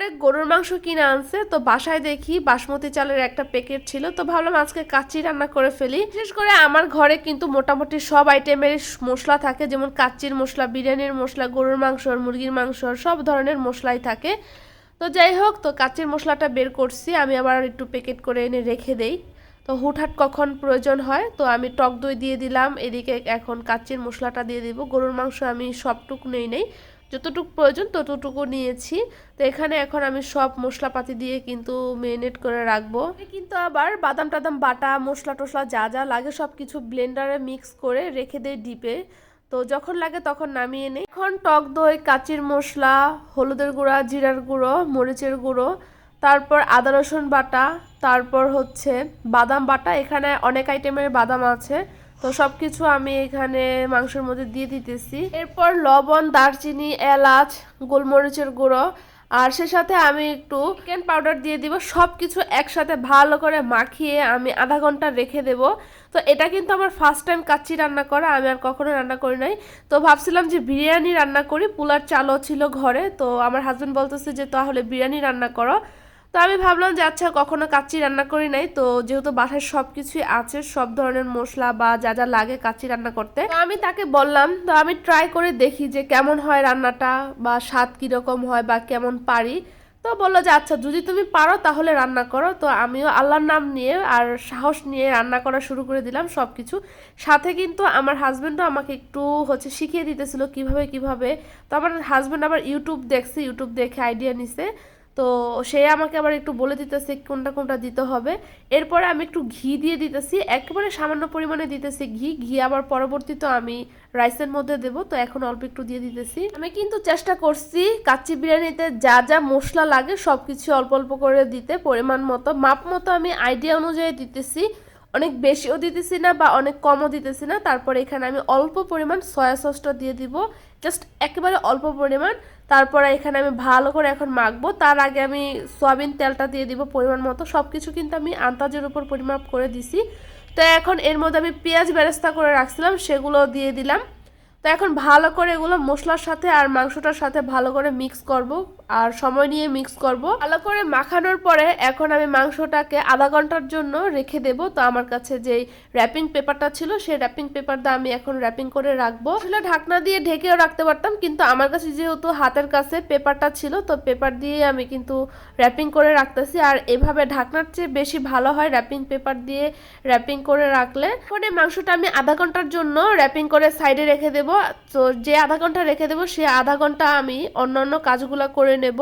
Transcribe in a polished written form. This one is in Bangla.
পরে গরুর মাংস কিনে আনছে, তো বাসায় দেখি বাসমতি চালের একটা প্যাকেট ছিল, তো ভাবলাম আজকে কাচ্চি রান্না করে ফেলি। বিশেষ করে আমার ঘরে কিন্তু মোটামুটি সব আইটেমের মশলা থাকে, যেমন কাচ্চির মশলা, বিরিয়ানির মশলা, গরুর মাংস, মুরগির মাংস, সব ধরনের মশলাই থাকে। তো যাই হোক, তো কাচ্চির মশলাটা বের করছি, আমি আবার একটু প্যাকেট করে এনে রেখে দেই। তো হুটহাট কখন প্রয়োজন হয়, তো আমি টক দই দিয়ে দিলাম, এদিকে এখন কাচ্চির মশলাটা দিয়ে দিব। গরুর মাংস আমি সবটুকু নেই, যতটুকু প্রয়োজন ততটুকু নিয়েছি। তো এখানে এখন আমি সব মশলাপাতি দিয়ে কিন্তু মেরিনেট করে রাখবো। কিন্তু আবার বাদাম টাদাম বাটা, মশলা টশলা যা যা লাগে সব কিছু ব্লেন্ডারে মিক্স করে রেখে দেই ডিপে। তো যখন লাগে তখন নামিয়ে নেই। এখন টক দই, কাচির মশলা, হলুদের গুঁড়া, জিরার গুঁড়ো, মরিচের গুঁড়ো, তারপর আদা রসুন বাটা, তারপর হচ্ছে বাদাম বাটা। এখানে অনেক আইটেমের বাদাম আছে, তো সব কিছু আমি এখানে মাংসের মধ্যে দিয়ে দিতেছি। এরপর লবণ, দারচিনি, এলাচ, গোলমরিচের গুঁড়ো, আর সে সাথে আমি একটু চিকেন পাউডার দিয়ে দিব। সব কিছু একসাথে ভালো করে মাখিয়ে আমি আধা ঘন্টা রেখে দেব। তো এটা কিন্তু আমার ফার্স্ট টাইম কাচ্চি রান্না করা, আমি আর কখনো রান্না করি নাই। তো ভাবছিলাম যে বিরিয়ানি রান্না করি, পোলার চালও ছিল ঘরে, তো আমার হাজব্যান্ড বলতেছে যে তাহলে বিরিয়ানি রান্না করো। তো আমি ভাবলাম যে আচ্ছা, কখনো কাচ্চি রান্না করি নাই, তো যেহেতু বাসায় সব কিছুই আছে, সব ধরনের মশলা বা যা যা লাগে কাচ্চি রান্না করতে, তো আমি তাকে বললাম তো আমি ট্রাই করে দেখি যে কেমন হয় রান্নাটা, বা স্বাদ কীরকম হয় বা কেমন পারি। তো বললো যে আচ্ছা, যদি তুমি পারো তাহলে রান্না করো। তো আমিও আল্লাহর নাম নিয়ে আর সাহস নিয়ে রান্না করা শুরু করে দিলাম সব কিছু। সাথে কিন্তু আমার হাজব্যান্ডও আমাকে একটু শিখিয়ে দিতেছিল কিভাবে কিভাবে। তো আমার হাজব্যান্ড আবার ইউটিউব দেখছে, ইউটিউব দেখে আইডিয়া নিছে, তো সে আমাকে আবার একটু বলে দিতেছে কোনটা কোনটা দিতে হবে। এরপরে আমি একটু ঘি দিয়ে দিতেছি, একেবারে সামান্য পরিমাণে দিতেছি ঘি আবার পরবর্তীতে আমি রাইসের মধ্যে দেব। তো এখন অল্প একটু দিয়ে দিতেছি। আমি কিন্তু চেষ্টা করছি কাচ্চি বিরিয়ানিতে যা যা মশলা লাগে সব কিছু অল্প অল্প করে দিতে, পরিমাণ মতো, মাপ মতো আমি আইডিয়া অনুযায়ী দিতেছি। অনেক বেশিও দিতেছি না বা অনেক কমও দিতেছি না। তারপরে এখানে আমি অল্প পরিমাণ সয়া সসটা দিয়ে দিব, জাস্ট একেবারে অল্প পরিমাণ। তারপরে এখানে আমি ভালো করে এখন মাখবো। তার আগে আমি সয়াবিন তেলটা দিয়ে দিব পরিমাণ মতো। সব কিছু কিন্তু আমি আন্দাজের উপর পরিমাপ করে দিছি। তো এখন এর মধ্যে আমি পেঁয়াজ বেরেস্তা করে রাখছিলাম, সেগুলো দিয়ে দিলাম। তো এখন ভালো করে এগুলো মশলার সাথে আর মাংসটার সাথে ভালো করে মিক্স করব, আর সময় নিয়ে মিক্স করব। ভালো করে মাখানোর পরে এখন আমি মাংসটাকে আধা ঘন্টার জন্য রেখে দেব। তো আমার কাছে যেই র্যাপিং পেপারটা ছিল, সেই র্যাপিং পেপার দিয়ে আমি এখন র্যাপিং করে রাখবো। আসলে ঢাকনা দিয়ে ঢেকেও রাখতে পারতাম, কিন্তু আমার কাছে যেহেতু হাতের কাছে পেপারটা ছিল, তো পেপার দিয়ে আমি কিন্তু র্যাপিং করে রাখতেছি। আর এভাবে ঢাকনার চেয়ে বেশি ভালো হয় র্যাপিং পেপার দিয়ে র্যাপিং করে রাখলে। এখন এই মাংসটা আমি আধা ঘন্টার জন্য র্যাপিং করে সাইডে রেখে দেব। তো যে আধা ঘন্টা রেখে দেবো, সে আধা ঘন্টা আমি অন্যান্য কাজগুলো করে নেব।